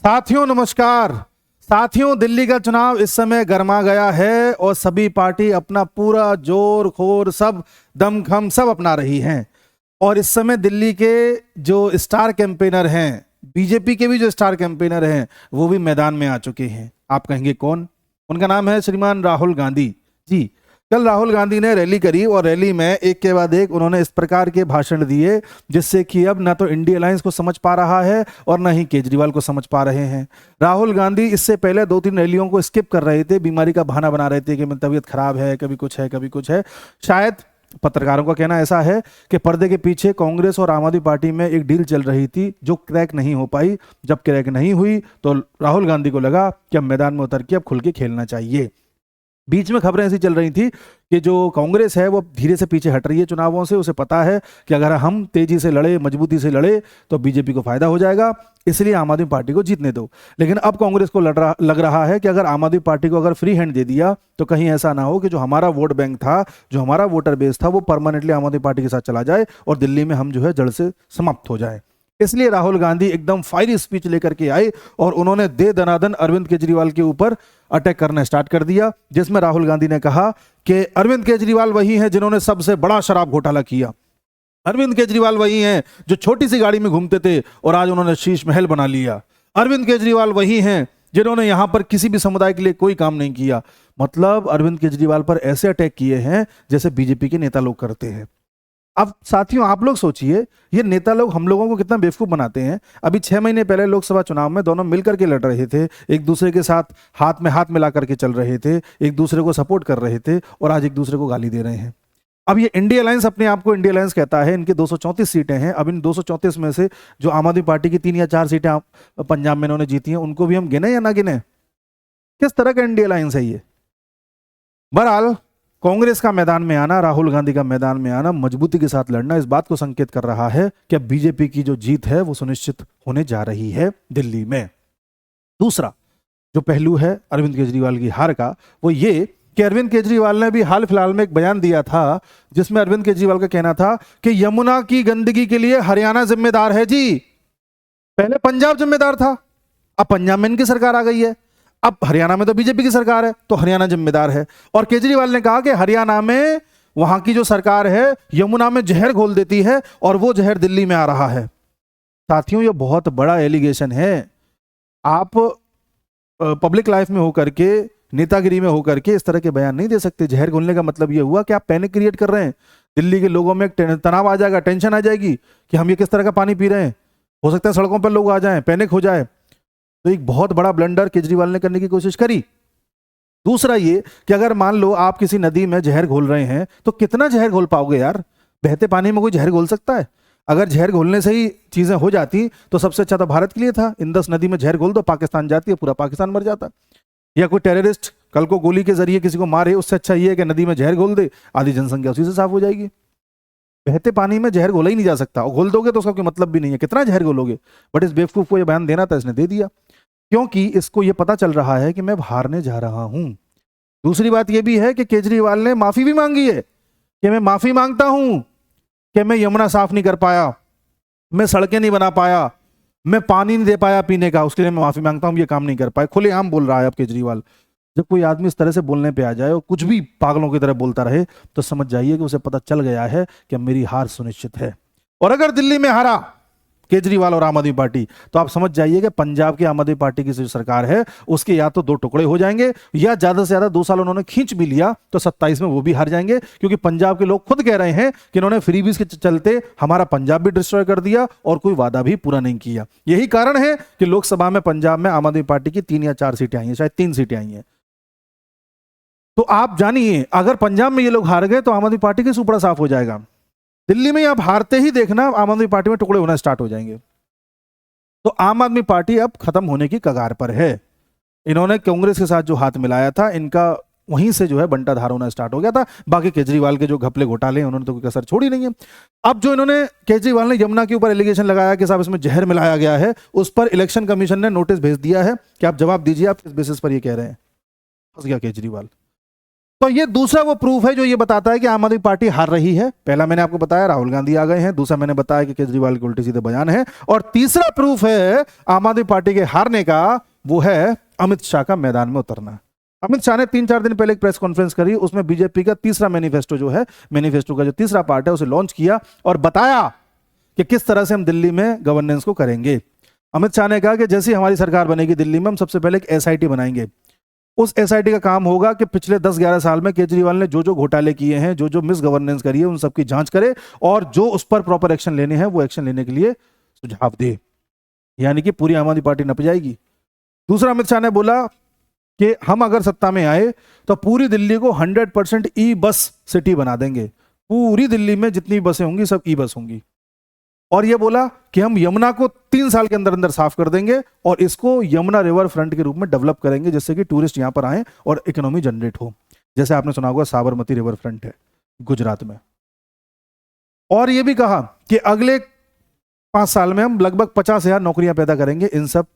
साथियों नमस्कार। साथियों, दिल्ली का चुनाव इस समय गर्मा गया है और सभी पार्टी अपना पूरा जोर खोर सब दमखम सब अपना रही हैं। और इस समय दिल्ली के जो स्टार कैंपेनर हैं, बीजेपी के भी जो स्टार कैंपेनर हैं, वो भी मैदान में आ चुके हैं। आप कहेंगे कौन? उनका नाम है श्रीमान राहुल गांधी जी। कल राहुल गांधी ने रैली करी और रैली में एक के बाद एक उन्होंने इस प्रकार के भाषण दिए जिससे कि अब ना तो इंडिया अलायंस को समझ पा रहा है और ना ही केजरीवाल को समझ पा रहे हैं। राहुल गांधी इससे पहले 2-3 रैलियों को स्किप कर रहे थे, बीमारी का बहाना बना रहे थे कि मेरी तबीयत खराब है, कभी कुछ है कभी कुछ है। शायद पत्रकारों का कहना ऐसा है कि पर्दे के पीछे कांग्रेस और आम आदमी पार्टी में एक डील चल रही थी जो क्रैक नहीं हो पाई। जब क्रैक नहीं हुई तो राहुल गांधी को लगा कि अब मैदान में उतर के अब खुल के खेलना चाहिए। बीच में खबरें ऐसी चल रही थी कि जो कांग्रेस है वो धीरे से पीछे हट रही है चुनावों से। उसे पता है कि अगर हम तेजी से लड़े, मजबूती से लड़े तो बीजेपी को फायदा हो जाएगा, इसलिए आम आदमी पार्टी को जीतने दो। लेकिन अब कांग्रेस को लग रहा है कि अगर आम आदमी पार्टी को अगर फ्री हैंड दे दिया तो कहीं ऐसा ना हो कि जो हमारा वोट बैंक था, जो हमारा वोटर बेस था, वो परमानेंटली आम आदमी पार्टी के साथ चला जाए और दिल्ली में हम जो है जड़ से समाप्त हो जाए। इसलिए राहुल गांधी एकदम फायरी स्पीच लेकर के आए और उन्होंने दे दनादन अरविंद केजरीवाल के ऊपर अटैक करना स्टार्ट कर दिया, जिसमें राहुल गांधी ने कहा कि अरविंद केजरीवाल वही हैं जिन्होंने सबसे बड़ा शराब घोटाला किया। अरविंद केजरीवाल वही हैं जो छोटी सी गाड़ी में घूमते थे और आज उन्होंने शीश महल बना लिया। अरविंद केजरीवाल वही हैं जिन्होंने यहां पर किसी भी समुदाय के लिए कोई काम नहीं किया। मतलब अरविंद केजरीवाल पर ऐसे अटैक किए हैं जैसे बीजेपी के नेता लोग करते हैं। अब साथियों, आप लोग सोचिए, ये नेता लोग हम लोगों को कितना बेवकूफ बनाते हैं। अभी 6 महीने पहले लोकसभा चुनाव में दोनों मिलकर के लड़ रहे थे, एक दूसरे के साथ हाथ में हाथ मिला करके चल रहे थे, एक दूसरे को सपोर्ट कर रहे थे और आज एक दूसरे को गाली दे रहे हैं। अब ये इंडिया अलायंस अपने आप को इंडिया अलायंस कहता है, इनकी 234 सीटें हैं। अब इन 234 में से जो आम आदमी पार्टी की 3 या 4 सीटें पंजाब में इन्होंने जीती हैं, उनको भी हम गिने या ना गिने? किस तरह का इंडिया अलायंस है ये? बहरहाल, कांग्रेस का मैदान में आना, राहुल गांधी का मैदान में आना, मजबूती के साथ लड़ना इस बात को संकेत कर रहा है कि अब बीजेपी की जो जीत है वो सुनिश्चित होने जा रही है दिल्ली में। दूसरा जो पहलू है अरविंद केजरीवाल की हार का, वो ये कि अरविंद केजरीवाल ने भी हाल फिलहाल में एक बयान दिया था जिसमें अरविंद केजरीवाल का कहना था कि यमुना की गंदगी के लिए हरियाणा जिम्मेदार है जी। पहले पंजाब जिम्मेदार था, अब पंजाब में इनकी सरकार आ गई है, अब हरियाणा में तो बीजेपी की सरकार है तो हरियाणा जिम्मेदार है। और केजरीवाल ने कहा कि हरियाणा में वहां की जो सरकार है यमुना में जहर घोल देती है और वो जहर दिल्ली में आ रहा है। साथियों, ये बहुत बड़ा एलिगेशन है। आप पब्लिक लाइफ में होकर के, नेतागिरी में होकर के इस तरह के बयान नहीं दे सकते। जहर घोलने का मतलब ये हुआ कि आप पैनिक क्रिएट कर रहे हैं। दिल्ली के लोगों में एक तनाव आ जाएगा, टेंशन आ जाएगी कि हम ये किस तरह का पानी पी रहे हैं। हो सकता है सड़कों पर लोग आ जाएं, पैनिक हो जाए। तो एक बहुत बड़ा ब्लंडर केजरीवाल ने करने की कोशिश करी। दूसरा ये कि अगर मान लो आप किसी नदी में जहर घोल रहे हैं तो कितना जहर घोल पाओगे यार? बहते पानी में कोई जहर घोल सकता है? अगर जहर घोलने से ही चीजें हो जाती तो सबसे अच्छा तो भारत के लिए था। इंदस नदी में जहर घोल दो, पाकिस्तान जाती है, पूरा पाकिस्तान मर जाता। या कोई टेररिस्ट कल को गोली के जरिए किसी को मारे, उससे अच्छा ये है कि नदी में जहर घोल दे, आधी जनसंख्या उसी से साफ हो जाएगी। बहते पानी में जहर घोला ही नहीं जा सकता, और घोल दोगे तो उसका कोई मतलब भी नहीं है, कितना जहर घोलोगे। बट इस बेवकूफ को यह बयान देना था, इसने दे दिया, क्योंकि इसको यह पता चल रहा है कि मैं हारने जा रहा हूं। दूसरी बात यह भी है कि केजरीवाल ने माफी भी मांगी है कि मैं माफी मांगता हूं कि मैं यमुना साफ नहीं कर पाया, मैं सड़कें नहीं बना पाया, मैं पानी नहीं दे पाया पीने का, उसके लिए मैं माफी मांगता हूं, ये काम नहीं कर पाए। खुलेआम बोल रहा है अब केजरीवाल। जब कोई आदमी इस तरह से बोलने पे आ जाए और कुछ भी पागलों की तरह बोलता रहे तो समझ जाइए कि उसे पता चल गया है कि अब मेरी हार सुनिश्चित है। और अगर दिल्ली में हारा केजरीवाल और आम आदमी पार्टी तो आप समझ जाइए कि पंजाब की आम आदमी पार्टी की जो सरकार है उसके या तो 2 टुकड़े हो जाएंगे, या ज्यादा से ज्यादा 2 साल उन्होंने खींच भी लिया तो 27 में वो भी हार जाएंगे। क्योंकि पंजाब के लोग खुद कह रहे हैं कि इन्होंने फ्रीबीज के चलते हमारा पंजाब भी डिस्ट्रॉय कर दिया और कोई वादा भी पूरा नहीं किया। यही कारण है कि लोकसभा में पंजाब में आम आदमी पार्टी की 3 या 4 सीटें आई हैं, शायद 3 सीटें आई हैं। तो आप जानिए, अगर पंजाब में ये लोग हार गए तो आम आदमी पार्टी का सुपड़ा साफ हो जाएगा। दिल्ली में आप हारते ही देखना आम आदमी पार्टी में टुकड़े होना स्टार्ट हो जाएंगे। तो आम आदमी पार्टी अब खत्म होने की कगार पर है। इन्होंने कांग्रेस के साथ जो हाथ मिलाया था, इनका वहीं से जो है बंटाधार होना स्टार्ट हो गया था। बाकी केजरीवाल के जो घपले घोटाले उन्होंने तो कोई कसर छोड़ी नहीं है। अब जो इन्होंने केजरीवाल ने यमुना के ऊपर एलिगेशन लगाया कि साहब इसमें जहर मिलाया गया है, उस पर इलेक्शन कमीशन ने नोटिस भेज दिया है कि आप जवाब दीजिए, आप किस बेसिस पर ये कह रहे हैं। फंस गया केजरीवाल। तो ये दूसरा वो प्रूफ है जो ये बताता है कि आम आदमी पार्टी हार रही है। पहला मैंने आपको बताया राहुल गांधी आ गए हैं, दूसरा मैंने बताया कि केजरीवाल के उल्टे सीधे बयान है, और तीसरा प्रूफ है आम आदमी पार्टी के हारने का, वो है अमित शाह का मैदान में उतरना। अमित शाह ने 3-4 दिन पहले एक प्रेस कॉन्फ्रेंस करी, उसमें बीजेपी का तीसरा मैनिफेस्टो जो है, मैनिफेस्टो का जो तीसरा पार्ट है उसे लॉन्च किया और बताया कि किस तरह से हम दिल्ली में गवर्नेंस को करेंगे। अमित शाह ने कहा कि जैसी हमारी सरकार बनेगी दिल्ली में, हम सबसे पहले एक एसआईटी बनाएंगे। उस एसआईटी का काम होगा कि पिछले 10-11 साल में केजरीवाल ने जो जो घोटाले किए हैं, जो जो मिस गवर्नेंस करी है, उन सबकी जांच करे और जो उस पर प्रॉपर एक्शन लेने हैं वो एक्शन लेने के लिए सुझाव दे। यानी कि पूरी आम आदमी पार्टी नप जाएगी। दूसरा, अमित शाह ने बोला कि हम अगर सत्ता में आए तो पूरी दिल्ली को 100% ई बस सिटी बना देंगे। पूरी दिल्ली में जितनी बसें होंगी सब ई बस होंगी। और यह बोला कि हम यमुना को 3 साल के अंदर अंदर साफ कर देंगे और इसको यमुना रिवर फ्रंट के रूप में डेवलप करेंगे, जिससे कि टूरिस्ट यहां पर आए और इकोनॉमी जनरेट हो। जैसे आपने सुना होगा साबरमती रिवर फ्रंट है गुजरात में। और यह भी कहा कि अगले 5 साल में हम लगभग 50,000 नौकरियां पैदा करेंगे इन सब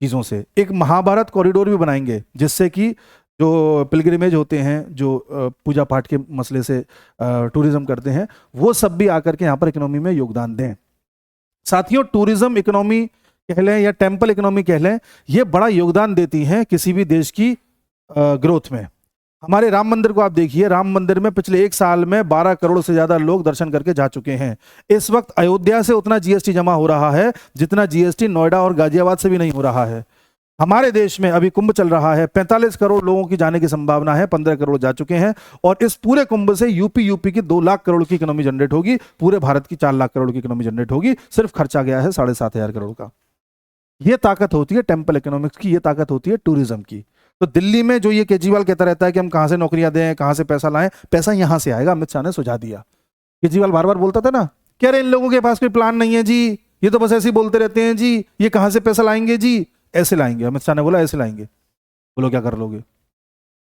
चीजों से। एक महाभारत कॉरिडोर भी बनाएंगे, जिससे कि जो पिलग्रिमेज होते हैं, जो पूजा पाठ के मसले से टूरिज्म करते हैं, वो सब भी आकर के यहाँ पर इकोनॉमी में योगदान दें। साथियों, टूरिज्म इकोनॉमी कह लें या टेम्पल इकोनॉमी कह लें, ये बड़ा योगदान देती हैं किसी भी देश की ग्रोथ में। हमारे राम मंदिर को आप देखिए, राम मंदिर में पिछले 1 साल में 12 करोड़ से ज्यादा लोग दर्शन करके जा चुके हैं। इस वक्त अयोध्या से उतना जीएसटी जमा हो रहा है जितना जीएसटी नोएडा और गाजियाबाद से भी नहीं हो रहा है। हमारे देश में अभी कुंभ चल रहा है, 45 करोड़ लोगों की जाने की संभावना है, 15 करोड़ जा चुके हैं। और इस पूरे कुंभ से यूपी की 2 लाख करोड़ की इकोनॉमी जनरेट होगी, पूरे भारत की 4 लाख करोड़ की इकोनॉमी जनरेट होगी। सिर्फ खर्चा गया है 7,500 करोड़ का। यह ताकत होती है टेम्पल इकोनॉमिक्स की, यह ताकत होती है टूरिज्म की। तो दिल्ली में जो ये केजरीवाल कहता रहता है कि हम कहां से नौकरियां दें, कहां से पैसा लाएं, पैसा यहां से आएगा। अमित शाह ने सुझा दिया। केजरीवाल बार बार बोलता था ना, कह रहे इन लोगों के पास कोई प्लान नहीं है जी, ये तो बस ऐसे ही बोलते रहते हैं जी, ये कहां से पैसा लाएंगे जी, ऐसे लाएंगे। अमित शाह ने बोला ऐसे लाएंगे। बोलो क्या कर लोगे?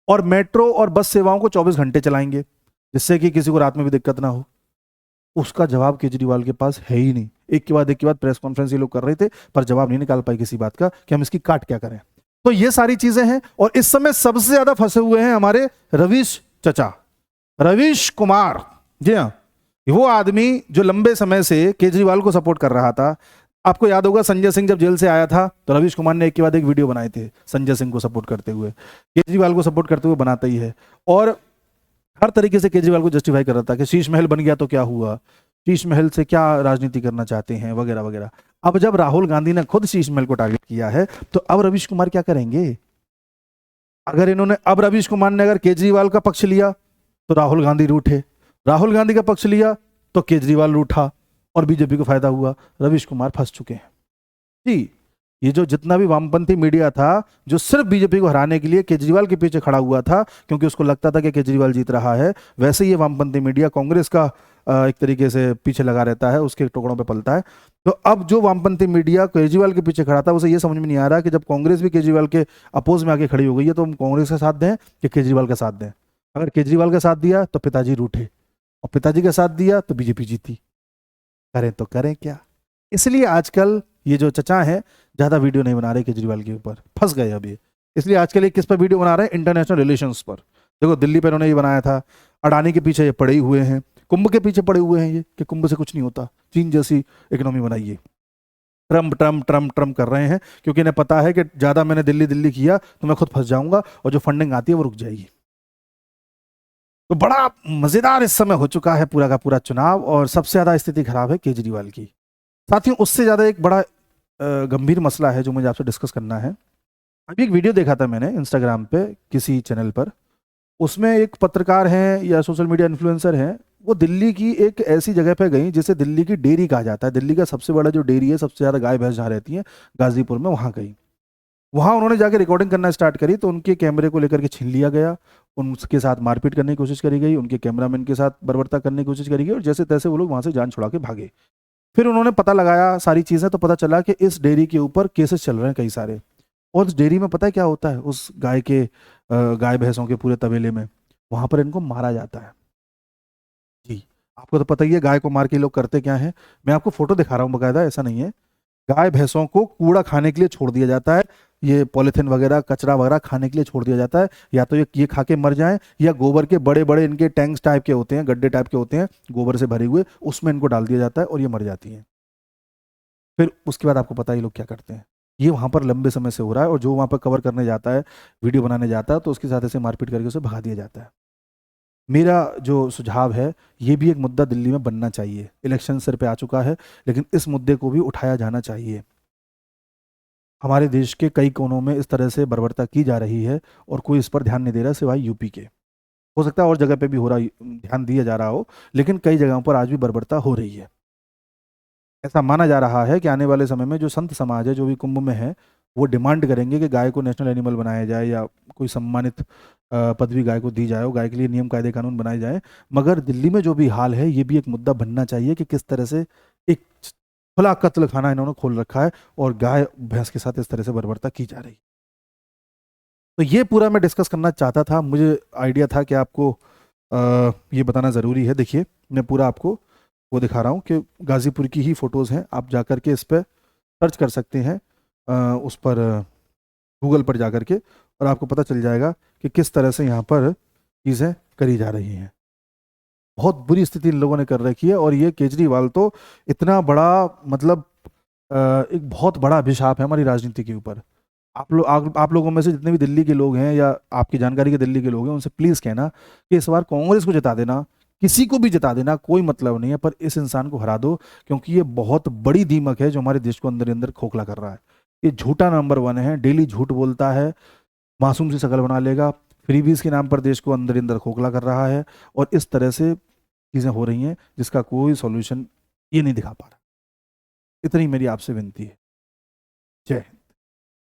और मेट्रो और बस सेवाओं को 24 घंटे चलाएंगे, जिससे कि किसी को रात में भी दिक्कत ना हो। उसका जवाब केजरीवाल के पास है ही नहीं। एक के बाद प्रेस कॉन्फ्रेंस ये लोग कर रहे थे, पर जवाब नहीं निकाल पाए किसी बात का कि हम इसकी काट क्या करें। तो ये सारी चीजें हैं। और इस समय सबसे ज्यादा फंसे हुए हैं हमारे रवीश चचा, रवीश कुमार। जी हाँ, वो आदमी जो लंबे समय से केजरीवाल को सपोर्ट कर रहा था। आपको याद होगा संजय सिंह जब जेल से आया था तो रवीश कुमार ने एक के बाद एक वीडियो बनाए थे संजय सिंह को सपोर्ट करते हुए, केजरीवाल को सपोर्ट करते हुए बनाता ही है। और हर तरीके से केजरीवाल को जस्टिफाई कर रहा था कि शीश महल बन गया तो क्या हुआ, शीश महल से क्या राजनीति करना चाहते हैं, वगैरह वगैरह। अब जब राहुल गांधी ने खुद शीश महल को टारगेट किया है तो अब रवीश कुमार क्या करेंगे? अगर इन्होंने अब रवीश कुमार ने अगर केजरीवाल का पक्ष लिया तो राहुल गांधी रूठे, राहुल गांधी का पक्ष लिया तो केजरीवाल रूठा और बीजेपी को फायदा हुआ। रवीश कुमार फंस चुके हैं जी। ये जो जितना भी वामपंथी मीडिया था जो सिर्फ बीजेपी को हराने के लिए केजरीवाल के पीछे खड़ा हुआ था क्योंकि उसको लगता था कि केजरीवाल जीत रहा है, वैसे ये वामपंथी मीडिया कांग्रेस का एक तरीके से पीछे लगा रहता है, उसके टुकड़ों पे पलता है। तो अब जो वामपंथी मीडिया केजरीवाल के पीछे खड़ा था उसे ये समझ में नहीं आ रहा कि जब कांग्रेस भी केजरीवाल के अपोज में आके खड़ी हो गई है तो हम कांग्रेस का साथ दें कि केजरीवाल का साथ दें। अगर केजरीवाल का साथ दिया तो पिताजी रूठे और पिताजी का साथ दिया तो बीजेपी जीती। करें तो करें क्या? इसलिए आजकल ये जो चचा है ज्यादा वीडियो नहीं बना रहे केजरीवाल के ऊपर, फंस गए अभी। इसलिए आजकल ये किस पर वीडियो बना रहे हैं? इंटरनेशनल रिलेशंस पर। देखो दिल्ली पर उन्होंने ये बनाया था, अडानी के पीछे ये पड़े हुए हैं, कुंभ के पीछे पड़े हुए हैं ये कि कुंभ से कुछ नहीं होता, चीन जैसी इकोनॉमी बनाइए। ट्रम्प ट्रम्प ट्रम्प ट्रम्प कर रहे हैं क्योंकि इन्हें पता है कि ज्यादा मैंने दिल्ली दिल्ली किया तो मैं खुद फंस जाऊंगा और जो फंडिंग आती है वो रुक जाएगी। तो बड़ा मजेदार इस समय हो चुका है पूरा का पूरा चुनाव और सबसे ज्यादा स्थिति खराब है केजरीवाल की। साथियों उससे ज्यादा एक बड़ा गंभीर मसला है जो मुझे आपसे डिस्कस करना है। अभी एक वीडियो देखा था मैंने इंस्टाग्राम पे किसी चैनल पर, उसमें एक पत्रकार हैं या सोशल मीडिया इन्फ्लुएंसर हैं, वो दिल्ली की एक ऐसी जगह पे गई जिसे दिल्ली की डेयरी कहा जाता है। दिल्ली का सबसे बड़ा जो डेयरी है, सबसे ज़्यादा गाय भैंस जहाँ रहती हैं गाजीपुर में, वहाँ गई। वहाँ उन्होंने जाके रिकॉर्डिंग करना स्टार्ट करी तो उनके कैमरे को लेकर के छीन लिया गया, उनके साथ मारपीट करने की कोशिश करी गई, उनके कैमरामैन के साथ बर्बरता करने की कोशिश करी गई और जैसे तैसे वो लोग वहाँ से जान छुड़ा के भागे। फिर उन्होंने पता लगाया सारी चीज़ें तो पता चला कि इस डेयरी के ऊपर केसेस चल रहे हैं कई सारे। और उस डेयरी में पता है क्या होता है? उस गाय भैंसों के पूरे तबेले में वहाँ पर इनको मारा जाता है जी। आपको तो पता ही है गाय को मार के लोग करते क्या है। मैं आपको फोटो दिखा रहा हूँ बकायदा, ऐसा नहीं है। गाय भैंसों को कूड़ा खाने के लिए छोड़ दिया जाता है, ये पॉलीथीन वगैरह कचरा वगैरह खाने के लिए छोड़ दिया जाता है। या तो ये खा के मर जाएं, या गोबर के बड़े बड़े इनके टैंक्स टाइप के होते हैं, गड्ढे टाइप के होते हैं गोबर से भरे हुए, उसमें इनको डाल दिया जाता है और ये मर जाती हैं। फिर उसके बाद आपको पता है ये लोग क्या करते हैं। ये वहाँ पर लंबे समय से हो रहा है, और जो वहाँ पर कवर करने जाता है, वीडियो बनाने जाता है, तो उसके साथ ऐसे मारपीट करके उसे भगा दिया जाता है। मेरा जो सुझाव है, ये भी एक मुद्दा दिल्ली में बनना चाहिए। इलेक्शन सिर पे आ चुका है, लेकिन इस मुद्दे को भी उठाया जाना चाहिए। हमारे देश के कई कोनों में इस तरह से बर्बरता की जा रही है और कोई इस पर ध्यान नहीं दे रहा, सिवाय यूपी के। हो सकता है और जगह पे भी हो रहा, ध्यान दिया जा रहा हो, लेकिन कई जगहों पर आज भी बर्बरता हो रही है। ऐसा माना जा रहा है कि आने वाले समय में जो संत समाज है, जो भी कुंभ में है, वो डिमांड करेंगे कि गाय को नेशनल एनिमल बनाया जाए, या कोई सम्मानित पदवी गाय को दी जाए, गाय के लिए नियम कायदे कानून बनाए जाए। मगर दिल्ली में जो भी हाल है, ये भी एक मुद्दा बनना चाहिए कि किस तरह से एक खुला कत्ल खाना इन्होंने खोल रखा है, और गाय भैंस के साथ इस तरह से बर्बरता की जा रही है। तो ये पूरा मैं डिस्कस करना चाहता था। मुझे आइडिया था कि आपको ये बताना ज़रूरी है। देखिए, मैं पूरा आपको वो दिखा रहा हूँ कि गाज़ीपुर की ही फ़ोटोज़ हैं। आप जा कर के इस पर सर्च कर सकते हैं, उस पर गूगल पर जा कर के, और आपको पता चल जाएगा कि किस तरह से यहाँ पर चीज़ें करी जा रही हैं। बहुत बुरी स्थिति इन लोगों ने कर रखी है, और ये केजरीवाल तो इतना बड़ा, मतलब एक बहुत बड़ा अभिशाप है हमारी राजनीति के ऊपर। आप लोगों में से जितने भी दिल्ली के लोग हैं, या आपकी जानकारी के दिल्ली के लोग हैं, उनसे प्लीज़ कहना कि इस बार कांग्रेस को जिता देना, किसी को भी जिता देना, कोई मतलब नहीं है, पर इस इंसान को हरा दो, क्योंकि ये बहुत बड़ी दीमक है जो हमारे देश को अंदर अंदर खोखला कर रहा है। ये झूठा नंबर 1 है, डेली झूठ बोलता है, मासूम सी शकल बना लेगा, फ्रीबीज के नाम पर देश को अंदर अंदर खोखला कर रहा है, और इस तरह से चीज़ें हो रही हैं जिसका कोई सॉल्यूशन ये नहीं दिखा पा रहा। इतनी मेरी आपसे विनती है। जय हिंद।